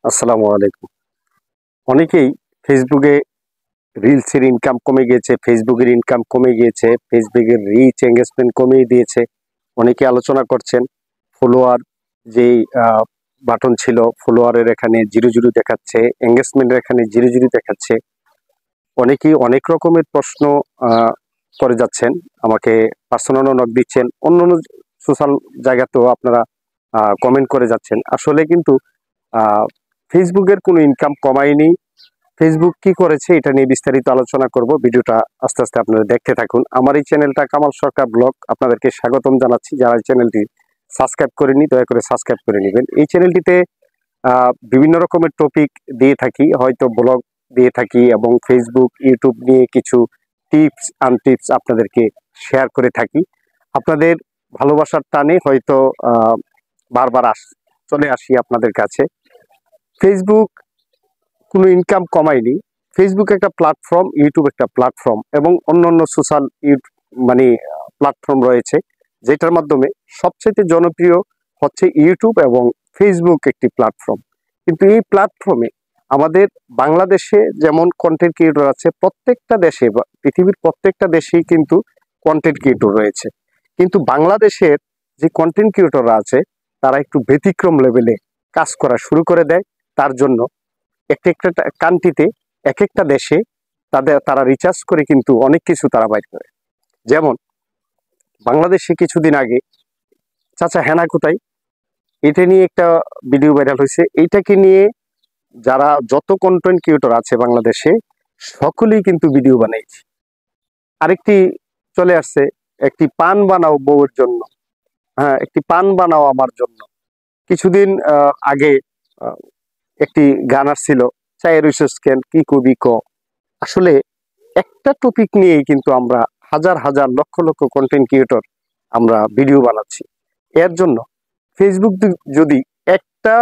আসসালামু আলাইকুম। অনেকেই ফেসবুকে রিলসের ইনকাম কমে গিয়েছে, ফেসবুকের ইনকাম কমে গিয়েছে, ফেসবুকের রিচ এঙ্গেজমেন্ট কমিয়ে দিয়েছে। অনেকে আলোচনা করছেন ফলোয়ার যেই বাটন ছিল, ফলোয়ারের এখানে 0 দেখাচ্ছে, এঙ্গেজমেন্টের এখানে 0 দেখাচ্ছে। অনেকেই অনেক রকমের প্রশ্ন আ করে যাচ্ছেন। আমাকে পার্সোনালও নক দিচ্ছেন। অন্যান্য সোশ্যাল জায়গাতেও আপনারা কমেন্ট করে যাচ্ছেন। আসলে কিন্তু আ ফেসবুকের কোনো ইনকাম কমায়নি। ফেসবুক কি করেছে এটা নিয়ে বিস্তারিত আলোচনা করব। ভিডিওটা আস্তে, আস্তে আপনারা দেখতে থাকুন। আমার এই চ্যানেলটা কামাল সরকার ব্লগ। আপনাদেরকে স্বাগতম জানাচ্ছি। যারা এই চ্যানেলটি সাবস্ক্রাইব করেননি দয়া করে সাবস্ক্রাইব করে নিবেন। এই চ্যানেলটিতে বিভিন্ন রকমের টপিক দিয়ে থাকি, হয়তো ব্লগ দিয়ে থাকি এবং ফেসবুক, ইউটিউব নিয়ে কিছু টিপস আনটিপস আপনাদেরকে শেয়ার করে থাকি। আপনাদের ভালোবাসার টানে হয়তো বারবার চলে আসি আপনাদের কাছে। ফেসবুক কোনো ইনকাম কমায়নি। ফেসবুক একটা প্ল্যাটফর্ম, ইউটিউব একটা প্ল্যাটফর্ম এবং অন্যান্য সোশ্যাল মানে প্ল্যাটফর্ম রয়েছে, যেটার মাধ্যমে সবচেয়ে জনপ্রিয় হচ্ছে ইউটিউব এবং ফেসবুক একটি প্ল্যাটফর্ম। কিন্তু এই প্ল্যাটফর্মে আমাদের বাংলাদেশে যেমন কন্টেন্ট ক্রিয়েটর আছে, প্রত্যেকটা দেশে বা পৃথিবীর প্রত্যেকটা দেশেই কিন্তু কন্টেন্ট ক্রিয়েটর রয়েছে। কিন্তু বাংলাদেশের যে কন্টেন্ট ক্রিয়েটররা আছে তারা একটু ব্যতিক্রম লেভেলে কাজ করা শুরু করে দেয়। তার জন্য একটা একটা কান্ট্রিতে এক একটা দেশে তারা রিচার্জ করে কিন্তু অনেক কিছু তারা বাইর করে। যেমন বাংলাদেশে কিছুদিন আগে চাচা হেনা কোথায়, এটা নিয়ে একটা ভিডিও ভাইরাল হয়েছে। এইটাকে নিয়ে যারা যত কন্টেন্ট ক্রিয়েটর আছে বাংলাদেশে সকলেই কিন্তু ভিডিও বানাইছে। আরেকটি চলে আসছে, একটি পান বানাও বউয়ের জন্য, হ্যাঁ একটি পান বানাও আমার জন্য। কিছুদিন আগে একটি গান আসছিল, চায়ের স্ক্যান কি কবি ক। আসলে একটা টপিক নিয়েই কিন্তু আমরা হাজার হাজার লক্ষ লক্ষ কন্টেন্ট ক্রিয়েটর আমরা ভিডিও বানাচ্ছি। এর জন্য ফেসবুক যদি একটা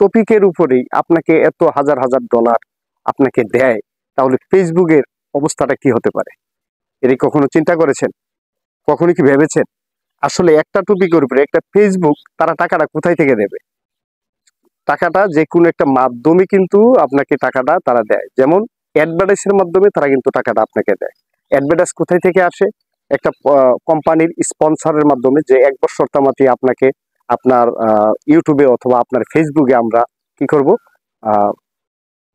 টপিকের উপরেই আপনাকে এত হাজার হাজার ডলার আপনাকে দেয়, তাহলে ফেসবুকের অবস্থাটা কি হতে পারে? এটা কখনো চিন্তা করেছেন? কখনো কি ভেবেছেন? আসলে একটা টপিকের উপরে একটা ফেসবুক তারা টাকাটা কোথায় থেকে দেবে? টাকাটা যে কোনো একটা মাধ্যমে কিন্তু আপনাকে টাকাটা তারা দেয়। যেমন অ্যাডভার্টাইজের মাধ্যমে তারা কিন্তু টাকাটা আপনাকে দেয়। অ্যাডভার্টাইজ কোথায় থেকে আসে? একটা কোম্পানির স্পন্সরের মাধ্যমে, যে 1 বছর তামাতি আপনাকে আপনার ইউটিউবে অথবা আপনার ফেসবুকে আমরা কি করব,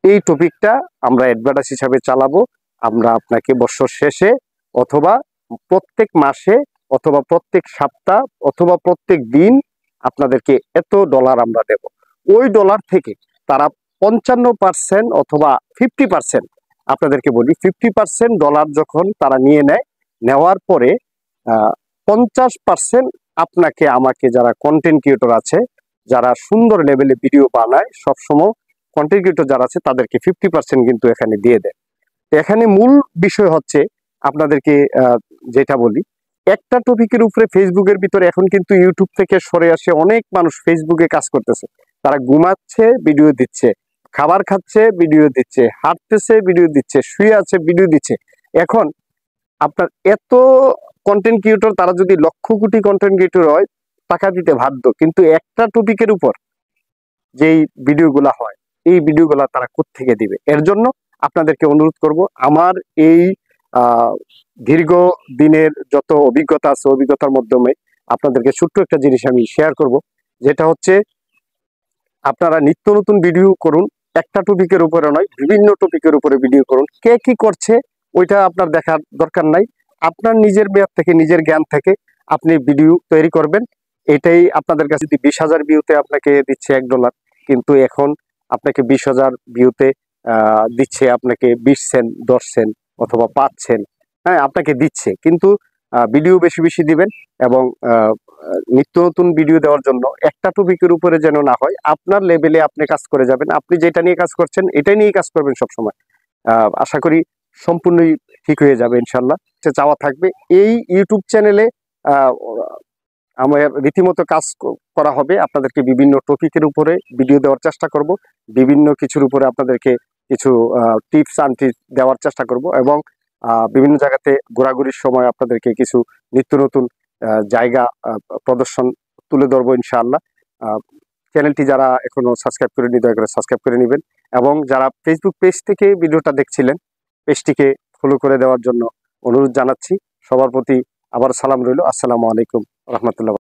এই টপিকটা আমরা অ্যাডভার্টাইজ হিসাবে চালাবো। আমরা আপনাকে বছর শেষে অথবা প্রত্যেক মাসে অথবা প্রত্যেক সপ্তাহ অথবা প্রত্যেক দিন আপনাদেরকে এত ডলার আমরা দেব। ওই ডলার থেকে তারা 55% অথবা 50%, আপনাদেরকে বলি 50% ডলার যখন তারা নিয়ে নেয়, নেওয়ার পরে 50% আপনাকে আমাকে, যারা কন্টেন্ট ক্রিয়েটর আছে, যারা সুন্দর লেভেলে ভিডিও বানায় সবসময়, কন্টেন্ট ক্রিয়েটর যারা আছে তাদেরকে 50% কিন্তু এখানে দিয়ে দেয়। এখানে মূল বিষয় হচ্ছে আপনাদেরকে যেটা বলি, একটা টপিকের উপরে ফেসবুকের ভিতরে এখন কিন্তু ইউটিউব থেকে সরে আসে অনেক মানুষ ফেসবুকে কাজ করতেছে। তারা ঘুমাচ্ছে ভিডিও দিচ্ছে, খাবার খাচ্ছে ভিডিও দিচ্ছে, হাঁটতেছে ভিডিও দিচ্ছে, শুয়ে আছে ভিডিও দিচ্ছে। এখন আপনার এত কন্টেন্ট ক্রিয়েটর, তারা যদি লক্ষ কোটি কন্টেন্ট ক্রিয়েটর হয়, টাকা দিতে বাধ্য। কিন্তু একটা টপিকের উপর যেই ভিডিওগুলা হয়, এই ভিডিওগুলা তারা কোত্থেকে দিবে? এর জন্য আপনাদেরকে অনুরোধ করব, আমার এই দীর্ঘ দিনের যত অভিজ্ঞতা আছে, অভিজ্ঞতার মাধ্যমে আপনাদেরকে ছোট্ট একটা জিনিস আমি শেয়ার করব, যেটা হচ্ছে আপনারা নিত্য নতুন ভিডিও করুন। একটা টপিকের উপরে নয়, বিভিন্ন টপিকের উপরে ভিডিও করুন। কে কি করছে ওইটা আপনার দেখার দরকার নাই। আপনার নিজের মেয়াদ থেকে, নিজের জ্ঞান থেকে আপনি ভিডিও তৈরি করবেন। এটাই আপনাদের কাছে, যদি 20,000 ভিউতে আপনাকে দিচ্ছে $1, কিন্তু এখন আপনাকে 20,000 ভিউতে দিচ্ছে আপনাকে 20 সেন্ট, 10 সেন্ট অথবা 5 সেন্ট, হ্যাঁ আপনাকে দিচ্ছে। কিন্তু ভিডিও বেশি বেশি দিবেন এবং নিত্য নতুন ভিডিও দেওয়ার জন্য একটা টপিকের উপরে যেন না হয়, আপনার লেভেলে আপনি কাজ করে যাবেন। আপনি যেটা নিয়ে কাজ করছেন এটাই নিয়ে কাজ করবেন সবসময়। আশা করি সম্পূর্ণই ঠিক হয়ে যাবে ইনশাল্লাহ। চাওয়া থাকবে এই ইউটিউব চ্যানেলে আমার রীতিমতো কাজ করা হবে। আপনাদেরকে বিভিন্ন টপিকের উপরে ভিডিও দেওয়ার চেষ্টা করব, বিভিন্ন কিছুর উপরে আপনাদেরকে কিছু টিপস আন্ড ট্রিক্স দেওয়ার চেষ্টা করব এবং বিভিন্ন জায়গাতে ঘোরাঘুরির সময় আপনাদেরকে কিছু নিত্য নতুন জায়গা প্রদর্শন তুলে ধরবো ইনশাআল্লাহ। চ্যানেলটি যারা এখনো সাবস্ক্রাইব করেনি দয়া করে সাবস্ক্রাইব করে নেবেন, এবং যারা ফেসবুক পেজ থেকে ভিডিওটা দেখছিলেন পেজটিকে ফলো করে দেওয়ার জন্য অনুরোধ জানাচ্ছি। সবার প্রতি আবার সালাম রইল। আসসালামু আলাইকুম রহমতুল্লাহ।